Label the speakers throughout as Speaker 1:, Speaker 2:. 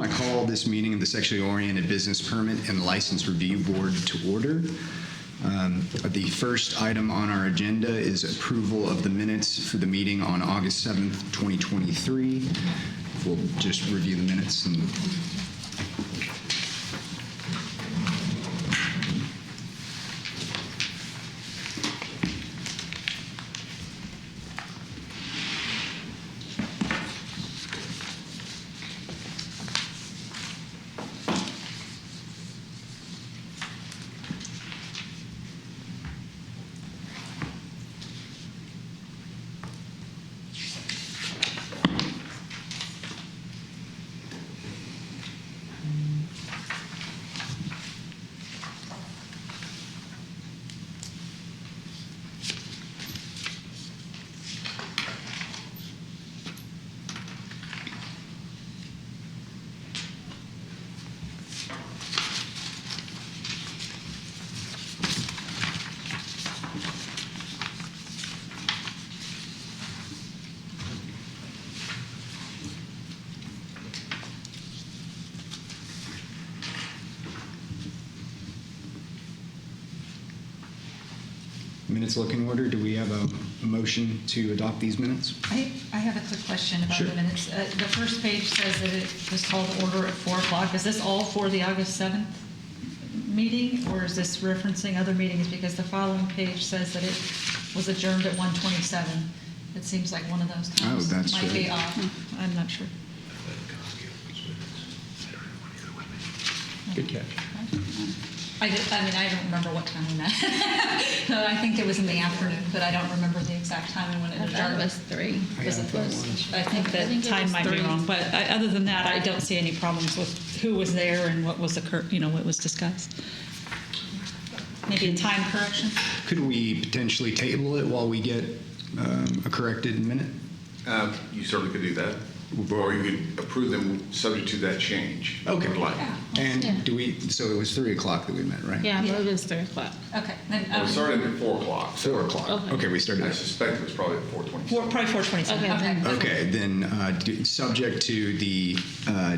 Speaker 1: quorum, I call this meeting of the Sexually Oriented Business Permit and License Review Board to order. The first item on our agenda is approval of the minutes for the meeting on August 7th, 2023. We'll just review the minutes and minutes look in order. Do we have a motion to adopt these minutes?
Speaker 2: I have a quick question about
Speaker 1: Sure.
Speaker 2: the minutes. The first page says that it was called to order at 4 o'clock. Is this all for the August 7th meeting, or is this referencing other meetings? Because the following page says that it was adjourned at 1:27. It seems like one of those times
Speaker 1: that's
Speaker 2: might be
Speaker 1: right.
Speaker 2: off. I'm not sure.
Speaker 1: Good catch.
Speaker 2: I don't remember what time we met. No, I think it was in the afternoon, but I don't remember the exact time and when it
Speaker 3: I thought
Speaker 2: adjourned.
Speaker 3: it was 3.
Speaker 2: Was it I think that
Speaker 3: think it
Speaker 2: time
Speaker 3: was
Speaker 2: might be
Speaker 3: 3.
Speaker 2: wrong, but other than that, I don't see any problems with who was there and what was what was discussed. Maybe a time correction.
Speaker 1: Could we potentially table it while we get a corrected minute?
Speaker 4: You certainly could do that. Or you could approve them subject to that change.
Speaker 1: Okay.
Speaker 4: If you'd like.
Speaker 1: And
Speaker 3: Yeah.
Speaker 1: so it was 3 o'clock that we met, right?
Speaker 3: Yeah, I believe it was 3 o'clock.
Speaker 2: Okay, then
Speaker 4: We started at 4 o'clock.
Speaker 1: 4 o'clock.
Speaker 3: Okay.
Speaker 1: We started
Speaker 4: I
Speaker 1: at
Speaker 4: suspect it was probably at 4:20.
Speaker 2: probably 4:27.
Speaker 3: Okay.
Speaker 1: Okay, then subject to the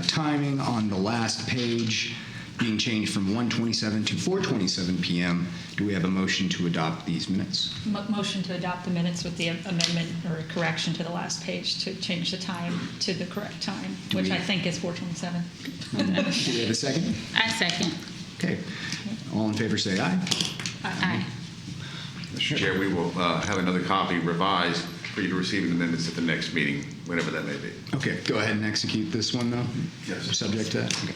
Speaker 1: timing on the last page being changed from 1:27 to 4:27 p.m., do we have a motion to adopt these minutes?
Speaker 2: Motion to adopt the minutes with the amendment or correction to the last page to change the time to the correct time, which I think is 4:27.
Speaker 1: Do we have a second?
Speaker 3: I second.
Speaker 1: Okay. All in favor say aye.
Speaker 3: Aye.
Speaker 4: Mr. Chair, we will have another copy revised for you to receive in the minutes at the next meeting, whenever that may be.
Speaker 1: Okay, go ahead and execute this one, though?
Speaker 4: Yes.
Speaker 1: Subject to that? Okay.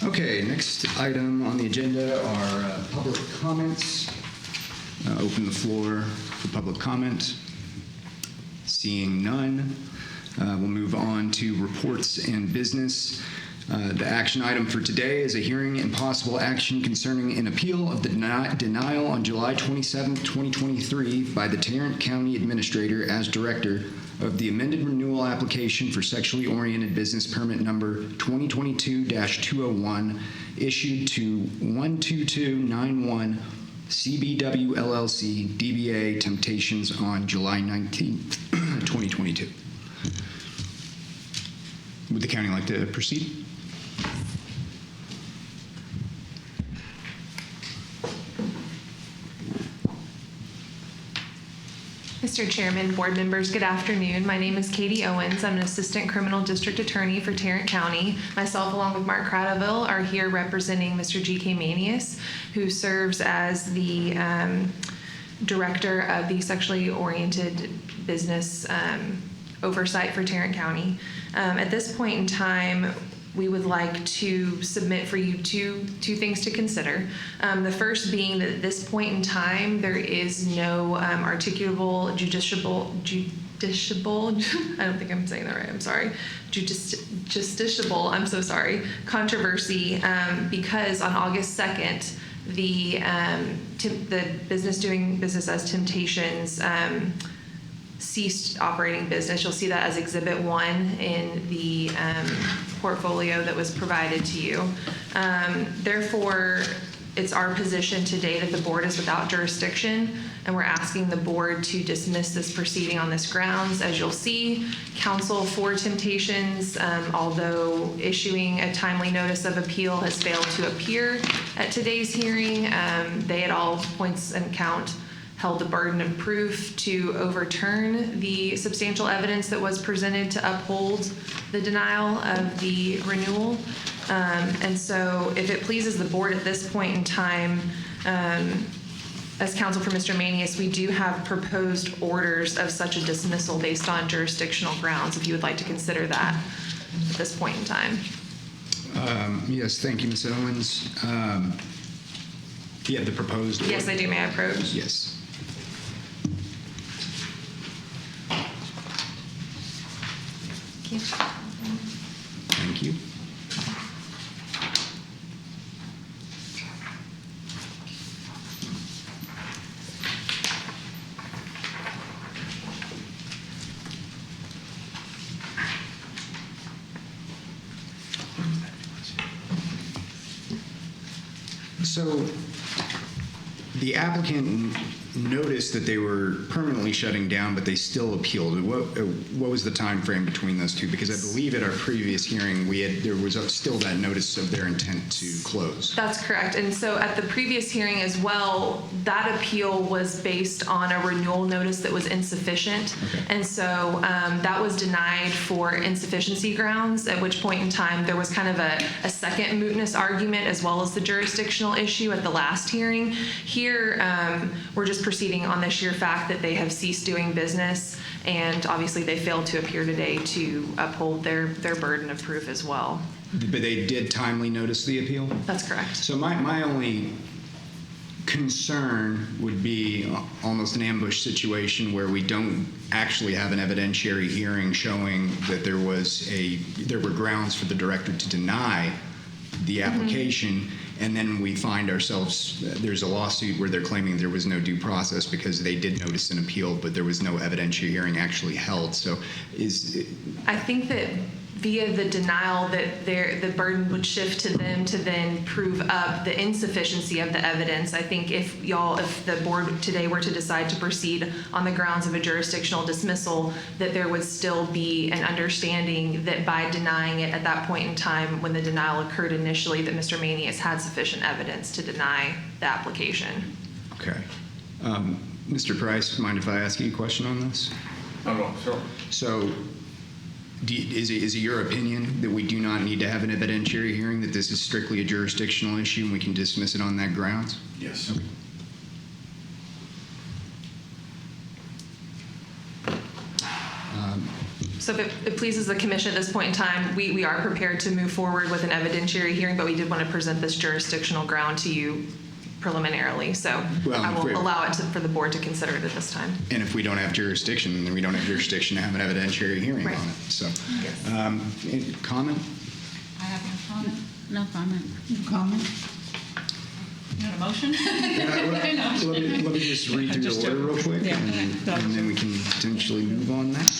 Speaker 1: Okay, next item on the agenda are public comments. Open the floor for public comment. Seeing none, we'll move on to reports and business. The action item for today is a hearing and possible action concerning an appeal of the denial on July 27, 2023 by the Tarrant County Administrator as Director of the amended renewal application for sexually oriented business permit number 2022-201 issued to 12291 CBW LLC DBA Temptations on July 19th, 2022. Would the county like to proceed?
Speaker 5: Mr. Chairman, board members, good afternoon. My name is Katie Owens. I'm an assistant criminal district attorney for Tarrant County. Myself, along with Mark Cradaville, are here representing Mr. G.K. Manius, who serves as the director of the sexually oriented business oversight for Tarrant County. At this point in time, we would like to submit for you two things to consider. The first being that at this point in time, there is no articulable, justiciable, I don't think I'm saying that right, I'm sorry, justiciable, I'm so sorry, controversy, because on August 2nd, the business doing business as Temptations ceased operating business. You'll see that as Exhibit 1 in the portfolio that was provided to you. Therefore, it's our position today that the board is without jurisdiction, and we're asking the board to dismiss this proceeding on this grounds. As you'll see, counsel for Temptations, although issuing a timely notice of appeal, has failed to appear at today's hearing. They at all points and count held the burden of proof to overturn the substantial evidence that was presented to uphold the denial of the renewal. And so if it pleases the board at this point in time, as counsel for Mr. Manius, we do have proposed orders of such a dismissal based on jurisdictional grounds, if you would like to consider that at this point in time.
Speaker 1: Yes, thank you, Ms. Owens. Do you have the proposed order?
Speaker 5: Yes, I do. May I approach?
Speaker 1: Yes. Thank you. So the applicant noticed that they were permanently shutting down, but they still appealed. What was the time frame between those two? Because I believe at our previous hearing, there was still that notice of their intent to close.
Speaker 5: That's correct. And so at the previous hearing as well, that appeal was based on a renewal notice that was insufficient.
Speaker 1: Okay.
Speaker 5: And so that was denied for insufficiency grounds, at which point in time there was kind of a second mootness argument as well as the jurisdictional issue at the last hearing. Here, we're just proceeding on the sheer fact that they have ceased doing business, and obviously they failed to appear today to uphold their burden of proof as well.
Speaker 1: But they did timely notice the appeal?
Speaker 5: That's correct.
Speaker 1: So my only concern would be almost an ambush situation where we don't actually have an evidentiary hearing showing that there were grounds for the director to deny the application, and then we find ourselves, there's a lawsuit where they're claiming there was no due process because they did notice an appeal, but there was no evidentiary hearing actually held. So
Speaker 5: I think that via the denial that the burden would shift to them to then prove up the insufficiency of the evidence. I think if the board today were to decide to proceed on the grounds of a jurisdictional dismissal, that there would still be an understanding that by denying it at that point in time when the denial occurred initially, that Mr. Manius had sufficient evidence to deny the application.
Speaker 1: okay. Mr. Price, mind if I ask you a question on this?
Speaker 4: No, sure.
Speaker 1: So is it your opinion that we do not need to have an evidentiary hearing, that this is strictly a jurisdictional issue and we can dismiss it on that grounds?
Speaker 4: Yes.
Speaker 1: Okay.
Speaker 5: So if it pleases the commission at this point in time, we are prepared to move forward with an evidentiary hearing, but we did want to present this jurisdictional ground to you preliminarely. So
Speaker 1: Well,
Speaker 5: I will
Speaker 1: great.
Speaker 5: allow it for the board to consider it at this time.
Speaker 1: And if we don't have jurisdiction, then we don't have jurisdiction to have an evidentiary hearing
Speaker 5: Right.
Speaker 1: on it. So,
Speaker 5: Yes.
Speaker 1: any comment?
Speaker 2: I have no comment.
Speaker 3: No comment.
Speaker 2: Comment? You want a motion?
Speaker 1: Let me just read through the order real quick,
Speaker 3: Yeah.
Speaker 1: and then we can potentially move on that.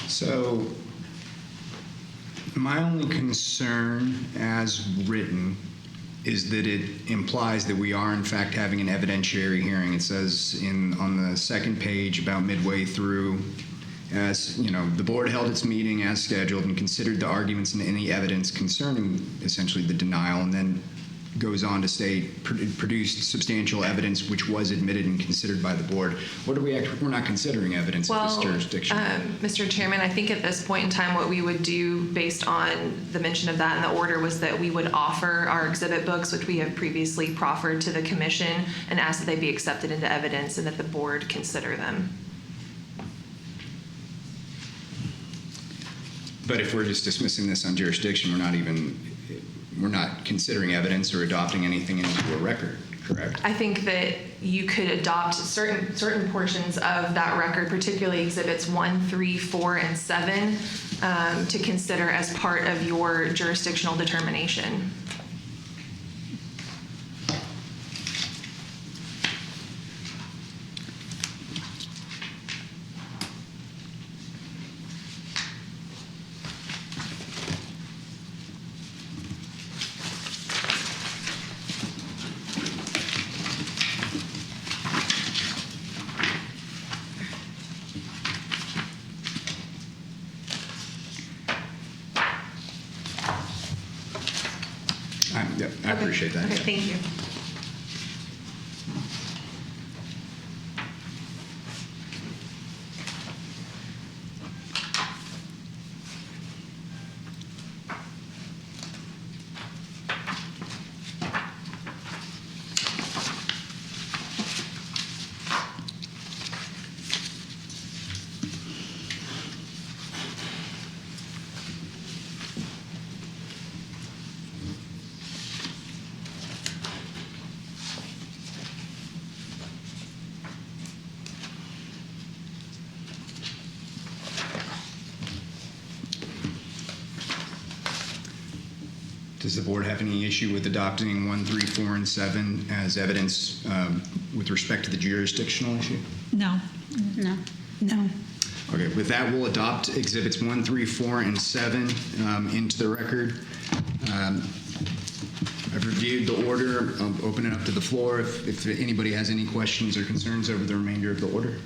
Speaker 1: So my only concern as written is that it implies that we are in fact having an evidentiary hearing. It says on the second page about midway through, as you know, the board held its meeting as scheduled and considered the arguments and any evidence concerning essentially the denial, and then goes on to state produced substantial evidence which was admitted and considered by the board. What do we're not considering evidence of this jurisdiction.
Speaker 5: Mr. Chairman, I think at this point in time, what we would do based on the mention of that in the order was that we would offer our exhibit books, which we have previously proffered to the commission, and ask that they be accepted into evidence and that the board consider them.
Speaker 1: But if we're just dismissing this on jurisdiction, we're not considering evidence or adopting anything into a record, correct?
Speaker 5: I think that you could adopt certain portions of that record, particularly exhibits 1, 3, 4, and 7, to consider as part of your jurisdictional determination.
Speaker 1: I appreciate that.
Speaker 5: Okay, thank you.
Speaker 1: Does the board have any issue with adopting 1, 3, 4, and 7 as evidence with respect to the jurisdictional issue?
Speaker 2: No.
Speaker 3: No.
Speaker 2: No.
Speaker 1: Okay, with that, we'll adopt exhibits 1, 3, 4, and 7 into the record. I've reviewed the order. I'll open it up to the floor if anybody has any questions or concerns over the remainder of the order.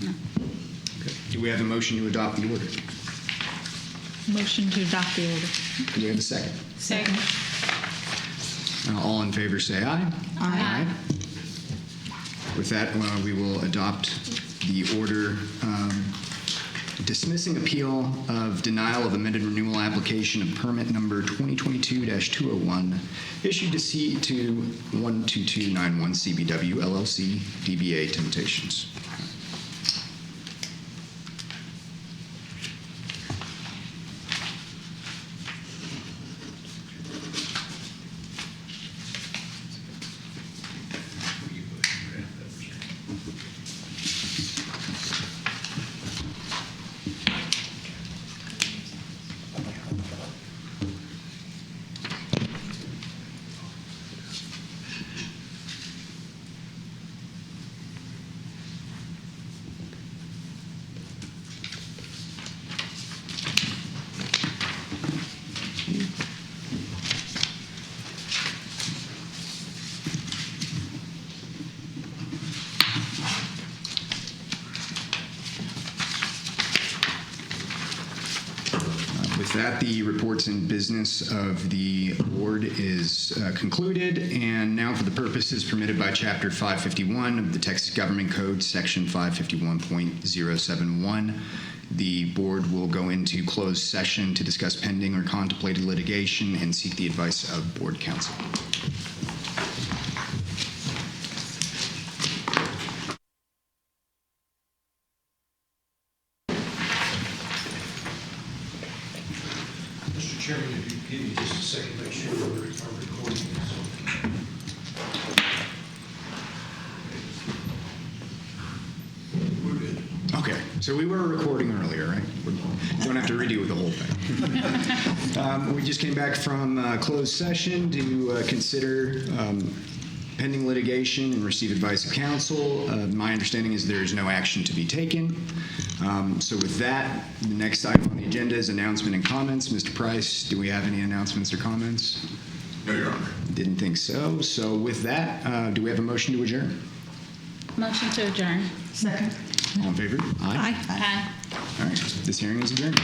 Speaker 3: No.
Speaker 1: Okay. Do we have a motion to adopt the order?
Speaker 2: Motion to adopt the order.
Speaker 1: Do we have a second?
Speaker 3: Second.
Speaker 1: All in favor say aye.
Speaker 2: Aye.
Speaker 1: With that, we will adopt the order dismissing appeal of denial of amended renewal application of permit number 2022-201 issued to C2 12291 CBW LLC DBA Temptations. With that, the reports and business of the board is concluded, and now for the purposes permitted by Chapter 551 of the Texas Government Code, Section 551.071, the board will go into closed session to discuss pending or contemplated litigation and seek the advice of board counsel.
Speaker 6: Mr. Chairman, if you give me just a second, make sure we're recording this. We're good.
Speaker 1: Okay, so we were recording earlier, right? We don't have to redo the whole thing. We just came back from closed session to consider pending litigation and receive advice of counsel. My understanding is there is no action to be taken. So with that, the next item on the agenda is announcement and comments. Mr. Price, do we have any announcements or comments?
Speaker 4: No, Your Honor.
Speaker 1: Didn't think so. So with that, do we have a motion to adjourn?
Speaker 3: Motion to adjourn.
Speaker 2: Second.
Speaker 1: All in favor?
Speaker 3: Aye.
Speaker 1: All right. This hearing is adjourned.